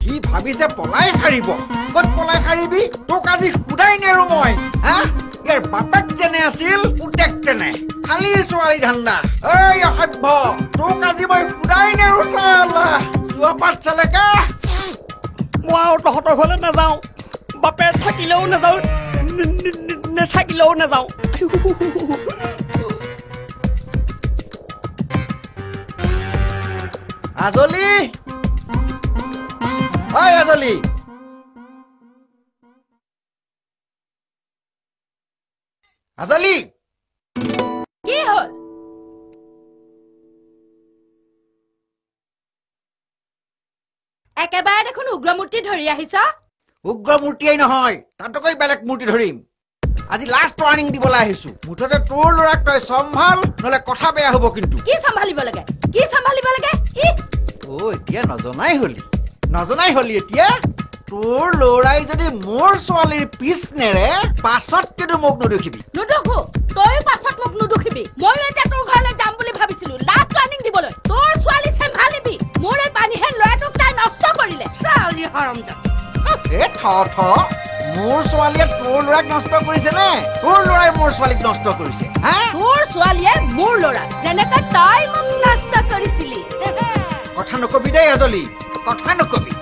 কি ভাবিছে পলাই হাৰিব কত পলাই হাৰিবি তোক আজি সুধাই নেৰো মই হা ইয়াৰ বাপেক যেনে আছিল পুতেক তেনে খালি ছোৱালী ধান্দা এই অসভ্য তোক আজি মই সুধাই নেৰো চালা যোৱা পাত চালেকা মই তহঁতৰ ঘৰলৈ নাযাওঁ বাপেৰ থাকিলেও নাযাওঁ নেথাকিলেও নাযাওঁ আজলি ঐ আজলি আজলি কি হল একেবাৰে দেখোন উগ্ৰমূৰ্তি ধৰি আহিছ উগ্ৰ মূৰ্তিয়েই নহয় তাতকৈ বেলেগ মূৰ্তি ধৰিম আজি লাষ্ট ৱাৰ্নিং দিবলৈ আহিছো মুঠতে তোৰ ল'ৰাক তই চম্ভাল নহলে কথা বেয়া হ'ব কিন্তু কি চম্ভালিব লাগে এতিয়া নজনাই হলি এতিয়া তোৰ ল'ৰাই যদি মোৰ ছোৱালীৰ পিছ নেৰে পাছত কিন্তু মোক নুদুখিবি নুদুখো তই পাছত মোক নুদুখিবি মই এতিয়া তোৰ ঘৰলৈ যাম বুলি ভাবিছিলো লাষ্ট ৱাৰ্নিং দিবলৈ তোৰ ছোৱালী চম্ভালিবি মোৰ এই পানীহেন ল'ৰাটোক তাই নষ্ট কৰিলে ছোৱালী হৰমজাত মোৰ ছোৱালীয়ে তোৰ ল'ৰাক নষ্ট কৰিছে নে তোৰ ল'ৰাই মোৰ ছোৱালীক নষ্ট কৰিছে তোৰ ছোৱালীয়ে মোৰ ল'ৰা যেনেকৈ তই মোক নষ্ট কৰিছিলি কথা নকবি দেই আজলি কথা নকবি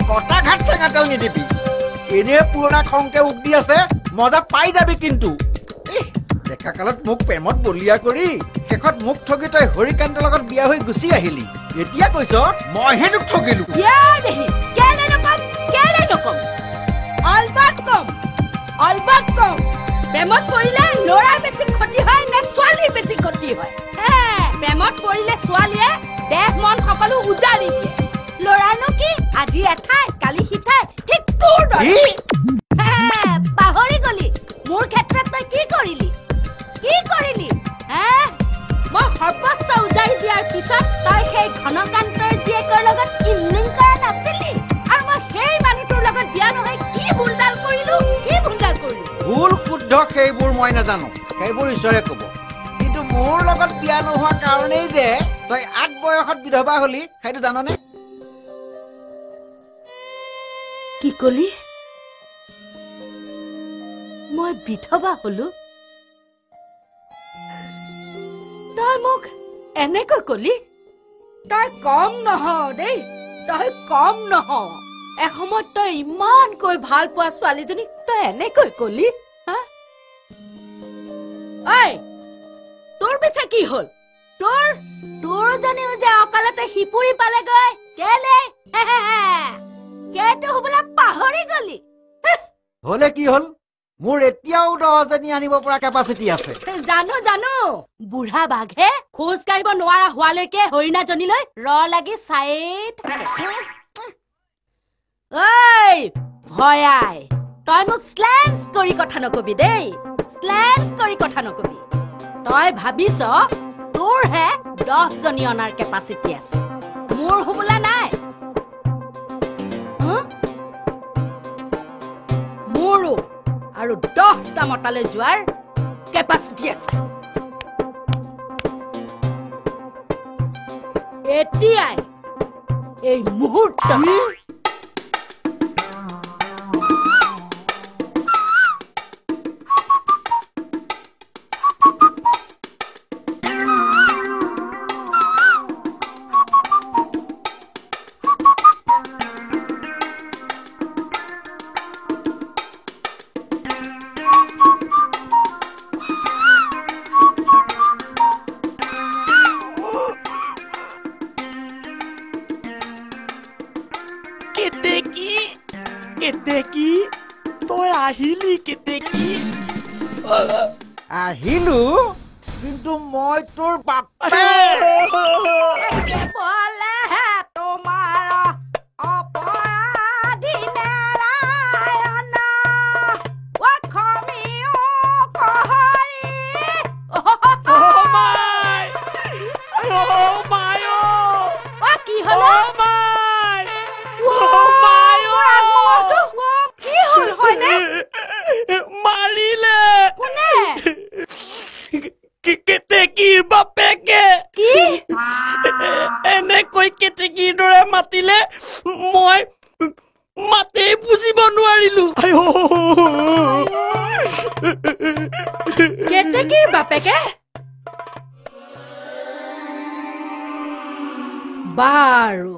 কটা ঘাট চেঙাতেল নিদিবি এনে পুৰণা খংকে উক দি আছে মজা পাই যাবি কিন্তু ডেকা কালত মোক প্ৰেমত বলিয়া কৰি শেষত মোক ঠগি তই হৰিকান্তৰ লগত বিয়া হৈ গুচি আহিলি এতিয়া কৈছ মইহে তোক ঠগিলো অলবাত কম প্ৰেমত পৰিলে ল'ৰাৰ বেছি ক্ষতি হয় নে ছোৱালীৰ বেছি ক্ষতি হয় প্ৰেমত পৰিলে ছোৱালীয়ে দেহ মন সকলো উজাৰি দিয়ে ল'ৰানো কি আজি এঠাই কালি সিঠাই ঠিক তোৰ দৰে পাহৰি গলি মোৰ ক্ষেত্ৰত তই কি কৰিলি মই সৰ্বস্ব উজাৰি দিয়াৰ পিছত তই সেই ঘনকান্তৰ জীয়েকৰ লগত ইমলিং কৰা নাছিলি আৰু মই সেই মানুহটোৰ লগত বিয়া নহয় কি ভুলডাল কৰিলো ভুল শুদ্ধ সেইবোৰ মই নাজানো সেইবোৰ ঈশ্বৰে কব কিন্তু মোৰ লগত বিয়া নোহোৱা কাৰণেই যে তই 8 বয়সত বিধৱা হলি সেইটো জাননে কি কলি মই বিধৱা হলো তই মোক এনেকৈ কলি তই কম নহ এসময়ত তই ইমানকৈ ভাল পোৱা ছোৱালীজনীক তই এনেকৈ কলি তোৰ পিছে কি হল তোৰ জনীও যে অকালতে সিপুৰি পালেগৈ কেলে কেটো হবলা পাহৰি গলি হলে কি হল মোৰ এতিয়াও 10 জনী আনিব পৰা কেপাচিটি আছে জানো বুঢ়া বাঘে খোজ কাঢ়িব নোৱাৰা হোৱালৈকে হৰিণাজনীলৈ লাগি চাই থাকে ভয়াই তই মোক স্লেন্স কৰি কথা নকবি দেই তই ভাবিছ তোৰহে 10 জনী অনাৰ কেপাচিটি আছে মোৰ হবলা নাই মোৰো আৰু 10টা মতালে যোৱাৰ কেপাচিটি আছে এতিয়াই এই মুহূৰ্ত কেতেকী তই আহিলি কেতেকী আহিলো কিন্তু মই তোৰ বাপে তোমাৰ অপৰাধী নাৰায়ণ অসমীয় কহৰী কি হল মাৰিলে কোনে কেতেকীৰ বাপেকে কি এনেকৈ মাতে বুজিব নোৱাৰিলো কেতেকীৰ বাপেকে বাৰু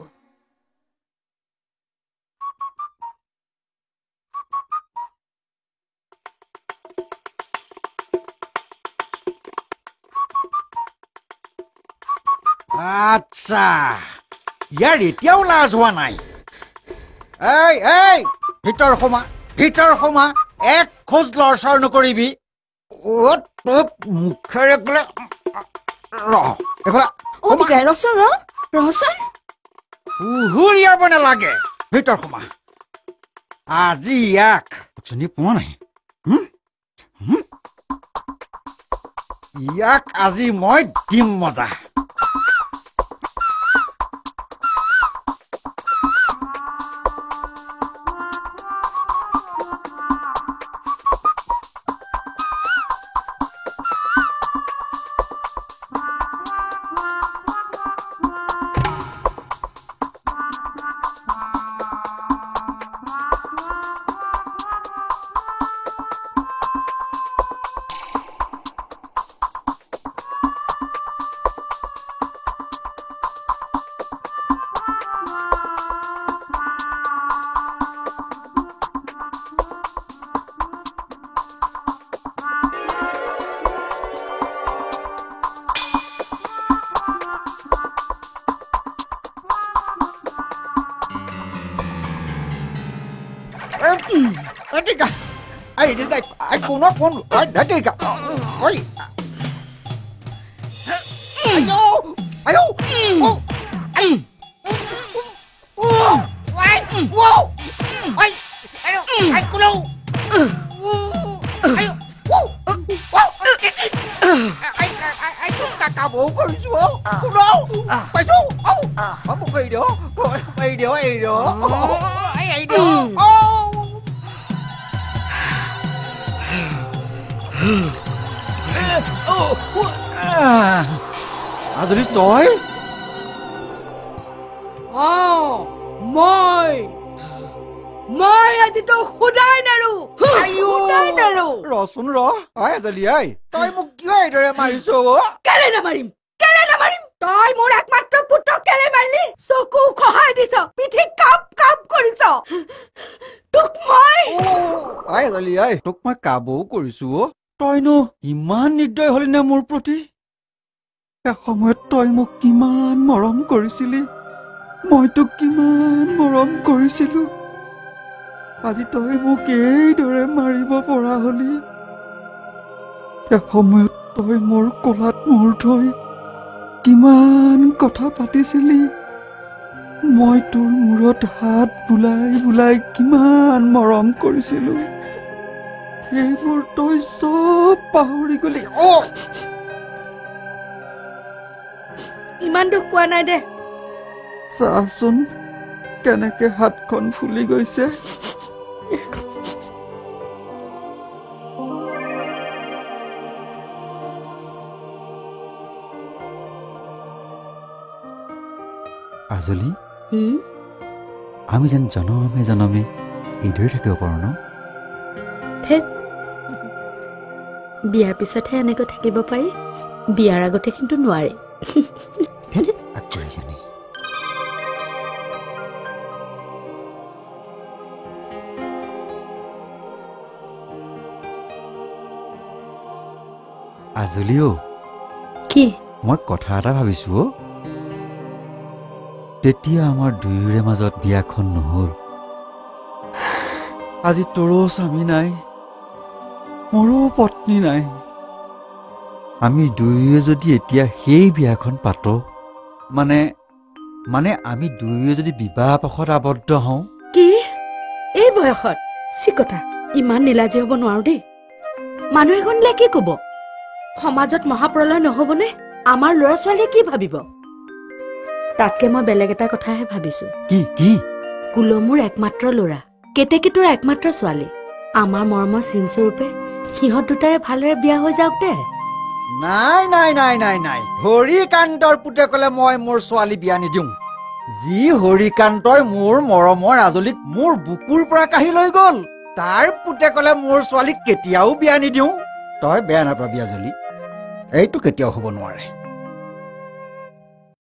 আচ্ছা ইয়াৰ এতিয়াও লাজ হোৱা নাই এই এই ভিতৰ সোমা এক খোজ লৰচৰ নকৰিবি তোক মুখেৰে গ'লে ৰচোন উহুৰিয়াব নালাগে ভিতৰ সোমা আজি ইয়াক চিনি পোৱা নাই ইয়াক আজি মই দিম মজা আজলি তই মই আজি তো খুদাই নাৰো ৰচোন আজলি তই মোক কিয় এইদৰে মাৰিছ কেলে নামাৰিম তই মোৰ একমাত্ৰ পুত্ৰক কেলে মাৰিলি চকু খহাই দিছ পিঠি কাপ কাপ কৰিছ তোক মই তোক মই কাবও কৰিছো তইনো ইমান নিৰ্দয় হলি নে মোৰ প্ৰতি এসময়ত তই মোক কিমান মৰম কৰিছিলি মই তোক কিমান মৰম কৰিছিলো আজি তই মোক এইদৰে মাৰিব পৰা হলি এসময়ত তই মোৰ কোলাত মূৰ থৈ কিমান কথা পাতিছিলি মই তোৰ মূৰত হাত বুলাই বুলাই কিমান মৰম কৰিছিলো সেইবোৰ তই চব পাহৰি গলি ইমান দুখ পোৱা নাই দে চাচোন কেনেকে হাতখন ফুলি গৈছে আজলি আমি যেন জনমে জনমে এইদৰে থাকিব পাৰো ন বিয়াৰ পিছতহে এনেকৈ থাকিব পাৰি বিয়াৰ আগতে কিন্তু নোৱাৰে আজলিও কি মই কথা এটা ভাবিছো তেতিয়া আমাৰ দুয়োৰে মাজত বিয়াখন নহল আজি তোৰো স্বামী নাই মোৰো পত্নী নাই আমি দুয়োৱে যদি এতিয়া সেই বিয়াখন পাতো মানে আমি দুয়োৱে যদি বিবাহ পাশত আবদ্ধ হওঁ কি এই বয়সত চিকতা ইমান নিলাজি হ'ব নোৱাৰো দেই মানুহে শুনিলে কি কব সমাজত মহাপ্ৰলয় নহবনে আমাৰ ল'ৰা ছোৱালীয়ে কি ভাবিব তাতকে মই বেলেগ এটা কথাহে ভাবিছো কি কুলমুৰ একমাত্ৰ ল'ৰা কেতেকীটোৰ একমাত্ৰ ছোৱালী আমাৰ মৰমৰ চিনস্বৰূপে সিহঁত দুটাৰে ভালদৰে বিয়া হৈ যাওক দে নাই হৰিকান্তৰ পুতেকলে মই মোৰ ছোৱালী বিয়া নিদিওঁ যি হৰিকান্তই মোৰ মৰমৰ আজলীক মোৰ বুকুৰ পৰা কাঢ়ি লৈ গ'ল তাৰ পুতেকলে মোৰ ছোৱালীক কেতিয়াও বিয়া নিদিওঁ তই বেয়া নাপাবি আজলী এইটো কেতিয়াও হ'ব নোৱাৰে